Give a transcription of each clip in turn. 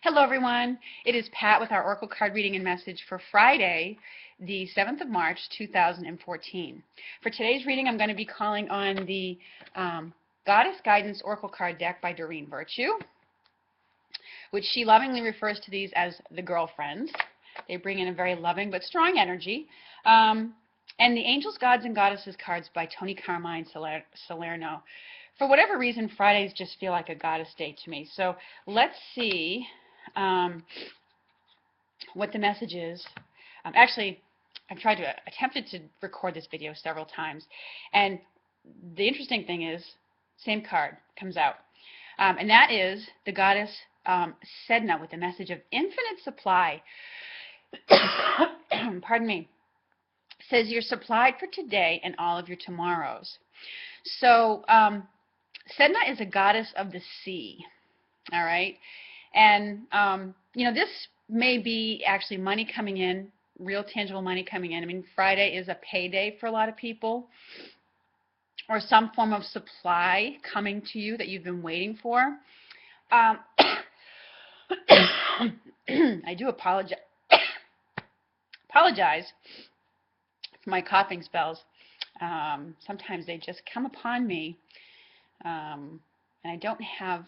Hello everyone, it is Pat with our Oracle card reading and message for Friday, the 7th of March, 2014. For today's reading, I'm going to be calling on the Goddess Guidance Oracle card deck by Doreen Virtue, which she lovingly refers to these as the girlfriends. They bring in a very loving but strong energy. And the Angels, Gods, and Goddesses cards by Tony Carmine Salerno. For whatever reason, Fridays just feel like a goddess day to me. So let's see what the message is. Actually, I've attempted to record this video several times, and the interesting thing is, same card comes out, and that is the goddess Sedna with the message of infinite supply. Pardon me. Says you're supplied for today and all of your tomorrows. So Sedna is a goddess of the sea. All right. And, this may be actually money coming in, real tangible money coming in. I mean, Friday is a payday for a lot of people, or some form of supply coming to you that you've been waiting for. I do apologize for my coughing spells. Sometimes they just come upon me, and I don't have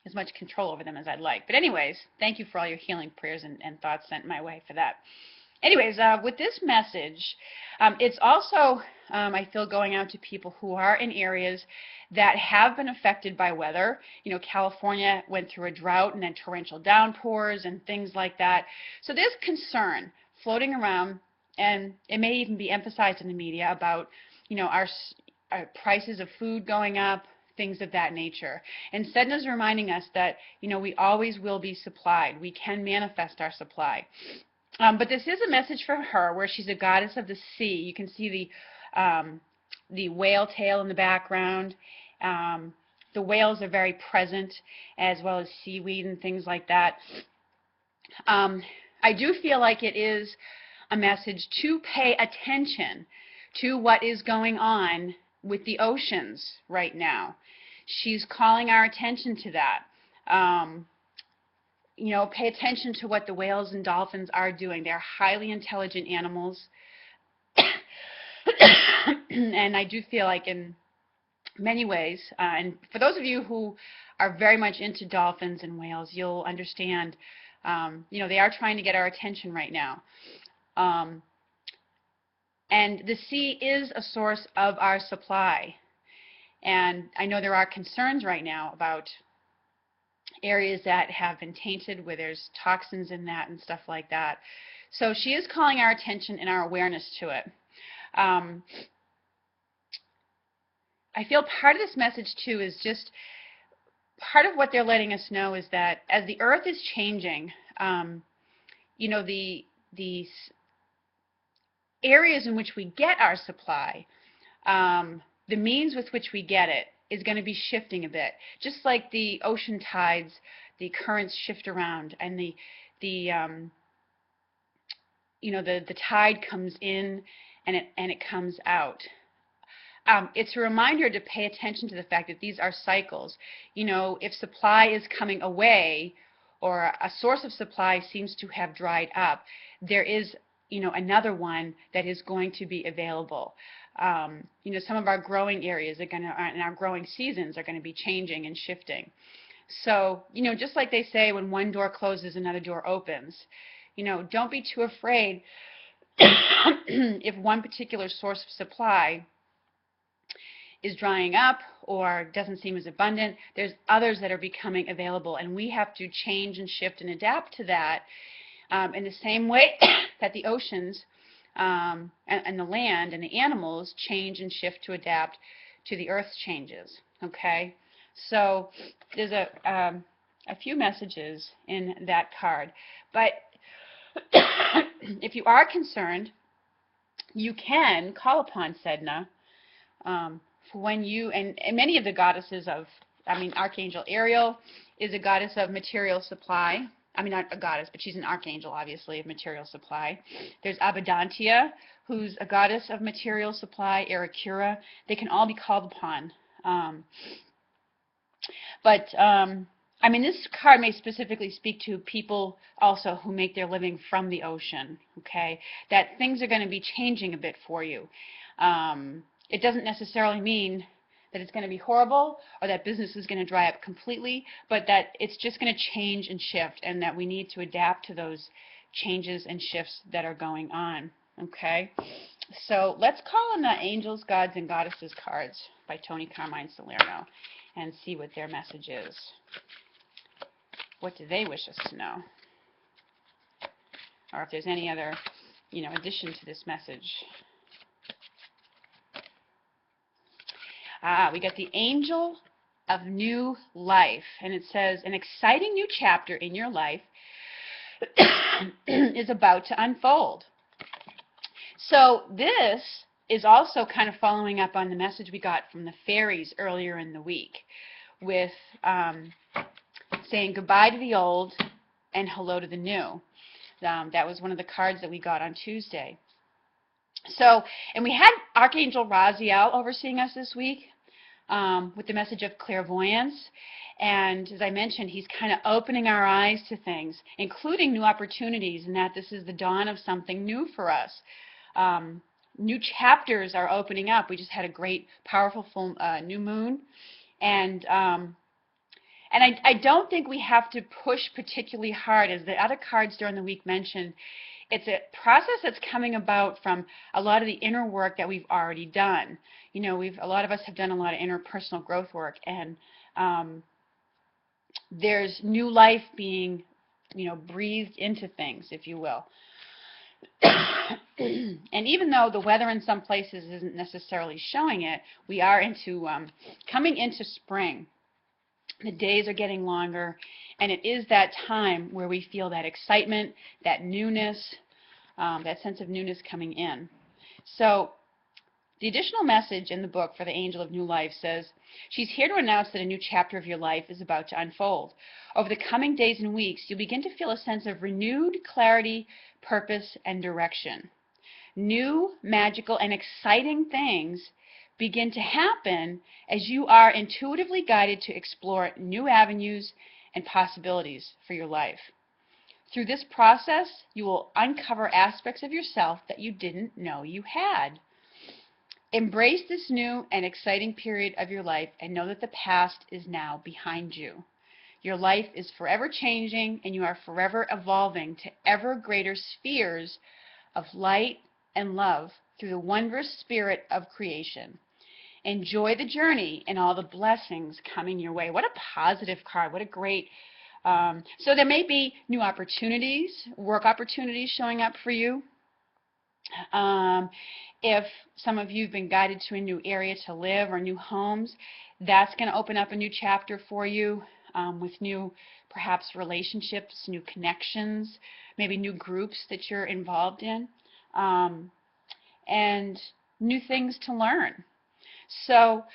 as much control over them as I'd like. But anyways, thank you for all your healing prayers and thoughts sent my way for that. Anyways, with this message, it's also, I feel, going out to people who are in areas that have been affected by weather. You know, California went through a drought and then torrential downpours and things like that. So there's concern floating around, and it may even be emphasized in the media about, our prices of food going up, things of that nature. And Sedna's reminding us that, we always will be supplied. We can manifest our supply. But this is a message for her where she's a goddess of the sea. You can see the whale tail in the background. The whales are very present, as well as seaweed and things like that. I do feel like it is a message to pay attention to what is going on with the oceans right now. She's calling our attention to that. Pay attention to what the whales and dolphins are doing. They're highly intelligent animals. And I do feel like in many ways, and for those of you who are very much into dolphins and whales, you'll understand, they are trying to get our attention right now. And the sea is a source of our supply. And I know there are concerns right now about areas that have been tainted where there's toxins in that and stuff like that. So she is calling our attention and our awareness to it. I feel part of this message too is just part of what they're letting us know is that as the earth is changing, the areas in which we get our supply, the means with which we get it is going to be shifting a bit. Just like the ocean tides, the currents shift around, and the tide comes in and it comes out. It's a reminder to pay attention to the fact that these are cycles. If supply is coming away, or a source of supply seems to have dried up, there is another one that is going to be available. Some of our growing areas and our growing seasons are going to be changing and shifting. So, just like they say, when one door closes, another door opens. Don't be too afraid if one particular source of supply is drying up or doesn't seem as abundant. There's others that are becoming available, and we have to change and shift and adapt to that in the same way that the oceans and the land and the animals change and shift to adapt to the earth's changes. Okay, so there's a few messages in that card, but if you are concerned, you can call upon Sedna for when you, and many of the goddesses of, Archangel Ariel is a goddess of material supply. Not a goddess, but she's an archangel, obviously, of material supply. There's Abadantia, who's a goddess of material supply, Ericura. They can all be called upon. But I mean, this card may specifically speak to people also who make their living from the ocean, okay? That things are going to be changing a bit for you. It doesn't necessarily mean that it's going to be horrible or that business is going to dry up completely, but that it's just going to change and shift, and that we need to adapt to those changes and shifts that are going on, okay? So let's call on the Angels, Gods, and Goddesses cards by Tony Carmine Salerno and see what their message is. What do they wish us to know? Or if there's any other, addition to this message. We got the Angel of New Life, and it says, an exciting new chapter in your life is about to unfold. So this is also kind of following up on the message we got from the fairies earlier in the week with saying goodbye to the old and hello to the new. That was one of the cards that we got on Tuesday. So, and we had Archangel Raziel overseeing us this week with the message of clairvoyance. And as I mentioned, he's kind of opening our eyes to things, including new opportunities, and that this is the dawn of something new for us. New chapters are opening up. We just had a great, powerful full new moon. And I don't think we have to push particularly hard, as the other cards during the week mentioned. It's a process that's coming about from a lot of the inner work that we've already done. A lot of us have done a lot of interpersonal growth work, and there's new life being, breathed into things, if you will. And even though the weather in some places isn't necessarily showing it, we are coming into spring. The days are getting longer, and it is that time where we feel that excitement, that newness, that sense of newness coming in. So the additional message in the book for the Angel of New Life says, she's here to announce that a new chapter of your life is about to unfold. Over the coming days and weeks, you'll begin to feel a sense of renewed clarity, purpose, and direction. New, magical, and exciting things begin to happen as you are intuitively guided to explore new avenues and possibilities for your life. Through this process, you will uncover aspects of yourself that you didn't know you had. Embrace this new and exciting period of your life and know that the past is now behind you. Your life is forever changing, and you are forever evolving to ever greater spheres of light and love through the wondrous spirit of creation. Enjoy the journey and all the blessings coming your way. What a positive card. What a great... so there may be new opportunities, work opportunities showing up for you. If some of you have been guided to a new area to live or new homes, that's going to open up a new chapter for you with new, perhaps, relationships, new connections, maybe new groups that you're involved in, and new things to learn. So,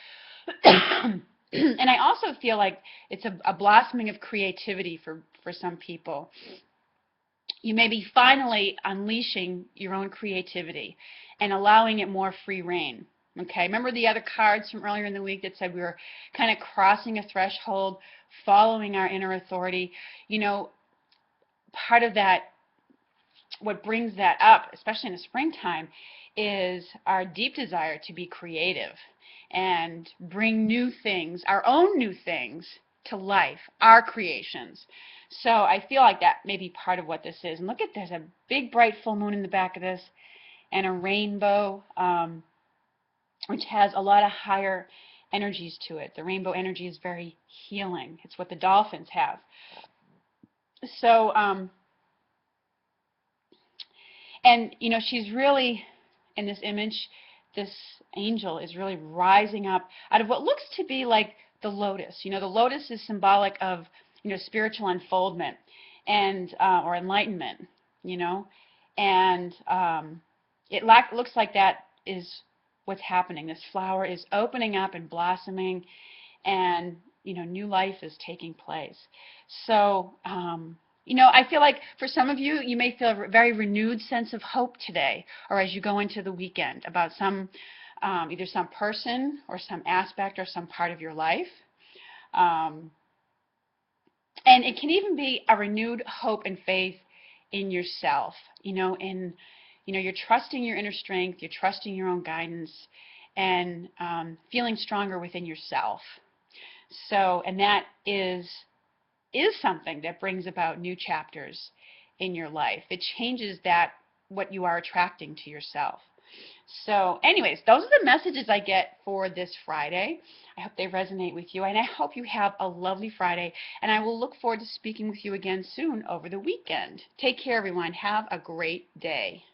and I also feel like it's a blossoming of creativity for some people. You may be finally unleashing your own creativity and allowing it more free reign. Okay, remember the other cards from earlier in the week that said we were kind of crossing a threshold, following our inner authority? Part of that, what brings that up, especially in the springtime, is our deep desire to be creative and bring new things, our own new things, to life, our creations. So I feel like that may be part of what this is. And look at, there's a big bright full moon in the back of this, and a rainbow, which has a lot of higher energies to it. The rainbow energy is very healing. It's what the dolphins have. So, and she's really, in this image, this angel is really rising up out of what looks to be like the lotus. The lotus is symbolic of, spiritual unfoldment and or enlightenment, and it looks like that is what's happening. This flower is opening up and blossoming, and new life is taking place. So I feel like for some of you, you may feel a very renewed sense of hope today, or as you go into the weekend, about some either some person or some aspect or some part of your life. And it can even be a renewed hope and faith in yourself, and you're trusting your inner strength, you're trusting your own guidance, and feeling stronger within yourself. So, and that is something that brings about new chapters in your life. It changes that what you are attracting to yourself. So anyways, those are the messages I get for this Friday. I hope they resonate with you, and I hope you have a lovely Friday, and I will look forward to speaking with you again soon over the weekend. Take care, everyone. Have a great day.